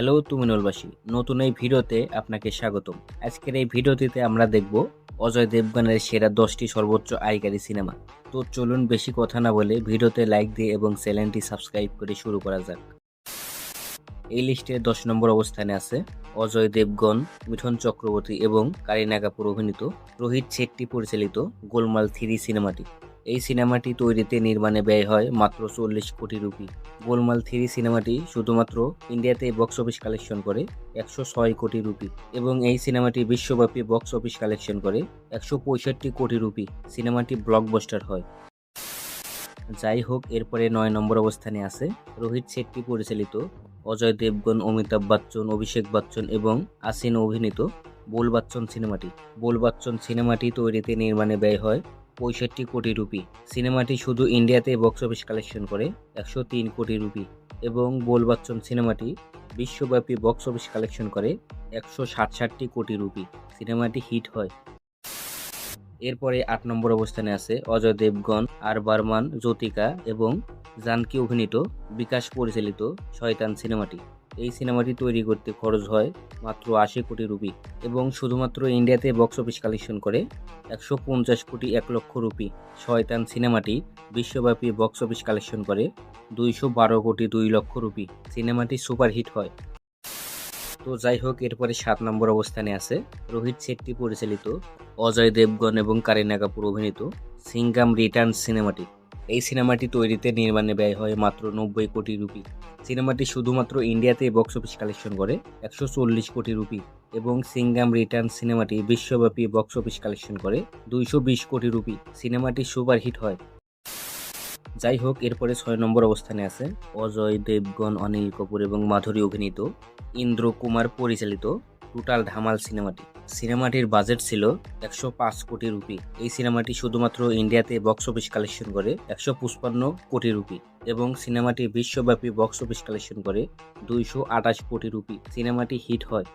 Hello তুমিনুলবাসী, নতুন এই ভিডিওতে আপনাকে স্বাগতম। আজকের এই ভিডিওটিতে আমরা দেখব অজয় দেবগনের সেরা 10টি সর্বোচ্চ আয়কারী সিনেমা। তো চলুন বেশি কথা না বলে ভিডিওতে লাইক দিয়ে এবং চ্যানেলটি সাবস্ক্রাইব করে শুরু করা যাক। এই লিস্টে 10 নম্বর অবস্থানে আছে অজয় দেবগন, মিঠুন চক্রবর্তী এবং কারিনা কাপুর অভিনীত, রোহিত শেট্টি পরিচালিত গোলমাল 3 সিনেমাটি। এই সিনেমাটি তৈরিতে নির্মাণে ব্যয় হয় মাত্র 40 কোটি রুপি। গোলমাল 3 সিনেমাটি শুধুমাত্র ইন্ডিয়াতে বক্স অফিস কালেকশন করে 106 কোটি রুপি এবং এই সিনেমাটি বিশ্বব্যাপী বক্স অফিস কালেকশন করে 165 কোটি রুপি। সিনেমাটি ব্লকবাস্টার হয়। যাই হোক, এরপরে 9 নম্বর অবস্থানে আছে রোহিত শেট্টি পরিচালিত, অজয় দেবগন, অমিতাভ বচ্চন, অভিষেক বচ্চন এবং আসিন অভিনীত বোল বাচ্চন সিনেমাটি। বোল বাচ্চন সিনেমাটি তৈরিতে নির্মাণে ব্যয় হয় 65 কোটি রুপি। সিনেমাটি শুধু ইন্ডিয়াতে বক্স অফিস কালেকশন করে 103 কোটি রুপি এবং বোল বাচ্চন সিনেমাটি বিশ্বব্যাপী বক্স অফিস কালেকশন করে 167 কোটি রুপি। সিনেমাটি হিট হয়। এরপরে 8 নম্বর অবস্থানে আছে অজয় দেবগন, আর বর্মন, জ্যোতিকা এবং জানকী অভিনীত, বিকাশ পরিচালিত শয়তান সিনেমাটি। এই সিনেমাটি তৈরি করতে খরচ হয় মাত্র 80 কোটি রুপি এবং শুধুমাত্র ইন্ডিয়াতে বক্স অফিস কালেকশন করে 150 কোটি 1 লক্ষ রুপি। শয়তান সিনেমাটি বিশ্বব্যাপী বক্স অফিস কালেকশন করে 212 কোটি 2 লক্ষ রুপি। সিনেমাটি সুপারহিট হয়। তো যাই হোক, এরপরে 7 নম্বর অবস্থানে আছে রোহিত শেট্টি পরিচালিত, অজয় দেবগন এবং কারিনা কাপুর অভিনীত সিঙ্গাম রিটার্ন সিনেমাটি। এই সিনেমাটি তৈরিতে নির্মাণে ব্যয় হয় মাত্র 90 কোটি রুপি। সিনেমাটি শুধুমাত্র ইন্ডিয়াতে বক্স অফিস কালেকশন করে 140 কোটি রুপি এবং সিঙ্গাম রিটার্ন সিনেমাটি বিশ্বব্যাপী বক্স অফিস কালেকশন করে 220 কোটি রুপি। সিনেমাটি সুপারহিট হয়। যাই হোক, এরপরে 6 নম্বর অবস্থানে আছে অজয় দেবগন, অনিল কাপুর এবং মাধুরী অভিনীত, ইন্দ্র কুমার পরিচালিত টোটাল ধামাল সিনেমাটি। সিনেমাটির বাজেট ছিল 105 কোটি রুপি। এই সিনেমাটি শুধুমাত্র ইন্ডিয়াতে বক্স অফিস কালেকশন করে 155 কোটি রুপি এবং সিনেমাটি বিশ্বব্যাপী বক্স অফিস কালেকশন করে 228 কোটি রুপি। সিনেমাটি হিট হয়।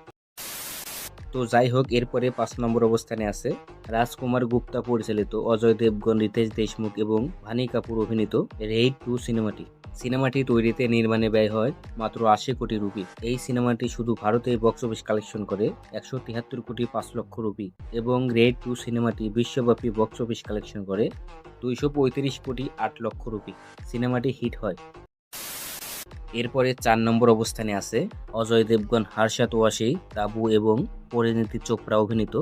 তো যাই হোক, এরপরে 5 নম্বর অবস্থানে আছে রাজকুমার গুপ্তা পরিচালিত, অজয় দেবগন, রিতেশ দেশমুখ এবং ভানি কাপুর অভিনীত রেইড 2 সিনেমাটি। সিনেমাটি তৈরিতে নির্মাণে ব্যয় হয় মাত্র 80 কোটি রুপি। এই সিনেমাটি শুধু ভারতে বক্স অফিস কালেকশন করে 173 কোটি 5 লক্ষ রুপি এবং রেইড 2 সিনেমাটি বিশ্বব্যাপী বক্স অফিস কালেকশন করে 235 কোটি 8 লক্ষ রুপি। সিনেমাটি হিট হয়। এরপরে 4 নম্বর অবস্থানে আছে অজয় দেবগন, হর্ষাত ওয়াসি, তাবু এবং পরিণীতি চোপড়া অভিনীত,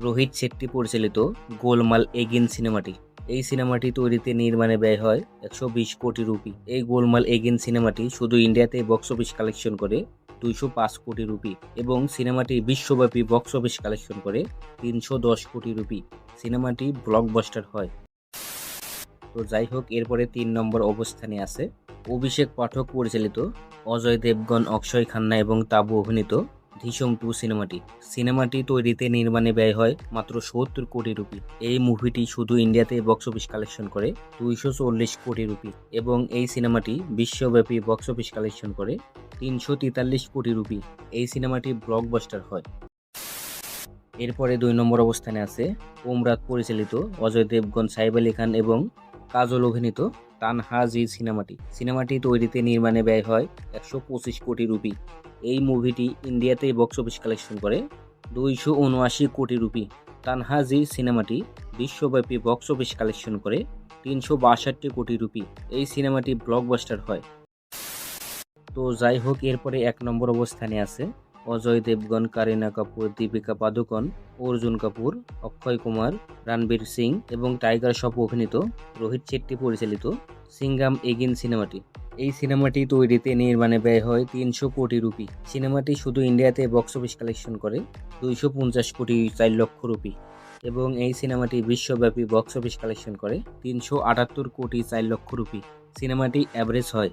রোহিত শেট্টি পরিচালিত গোলমাল এগেন সিনেমাটি। এই সিনেমাটি তৈরিতে নির্মাণে ব্যয় হয় 120 কোটি রুপি। এই গোলমাল এগেন সিনেমাটি শুধু ইন্ডিয়াতে বক্স অফিস কালেকশন করে 205 কোটি রুপি এবং সিনেমাটি বিশ্বব্যাপী বক্স অফিস কালেকশন করে 310 কোটি রুপি। সিনেমাটি ব্লকবাস্টার হয়। তো যাই হোক, এরপরে 3 নম্বর অবস্থানে আছে অভিষেক পাঠক পরিচালিত, অজয় দেবগন, অক্ষয় খান্না এবং তাবু অভিনীত ধিসম 2 সিনেমাটি। সিনেমাটি তৈরিতে নির্মাণে ব্যয় হয় মাত্র 70 কোটি রুপি। এই মুভিটি শুধু ইন্ডিয়াতে বক্স অফিস কালেকশন করে 240 কোটি রুপি এবং এই সিনেমাটি বিশ্বব্যাপী বক্স অফিস কালেকশন করে 343 কোটি রুপি। এই সিনেমাটি ব্লকবাস্টার হয়। এরপরে 2 নম্বর অবস্থানে আছে ওমরাত পরিচালিত, অজয় দেবগন, সাইফ আলী খান এবং কাজল অভিনীত তানহা-জি সিনেমাটি। সিনেমাটি তৈরিতে নির্মাণে ব্যয় হয় 125 কোটি রুপি। এই মুভিটি ইন্ডিয়াতে বক্স অফিস কালেকশন করে 279 কোটি রুপি। তানহা-জি সিনেমাটি বিশ্বব্যাপী বক্স অফিস কালেকশন করে 362 কোটি রুপি। এই সিনেমাটি ব্লকবাস্টার হয়। তো যাই হোক, এরপরে 1 নম্বর অবস্থানে আছে অজয় দেবগন, কারিনা কাপুর, দীপিকা পাদুকন, অর্জুন কাপুর, অক্ষয় কুমার, রণবীর সিং এবং টাইগার শ্রফ অভিনীত, রোহিত শেট্টি পরিচালিত সিঙ্গাম এগেন সিনেমাটি। এই সিনেমাটি তৈরিতে নির্মাণে ব্যয় হয় 300 কোটি রুপি। সিনেমাটি শুধু ইন্ডিয়াতে বক্স অফিস কালেকশন করে 250 কোটি 4 লক্ষ রুপি এবং এই সিনেমাটি বিশ্বব্যাপী বক্স অফিস কালেকশন করে 378 কোটি 4 লক্ষ রুপি। সিনেমাটি অ্যাভারেজ হয়।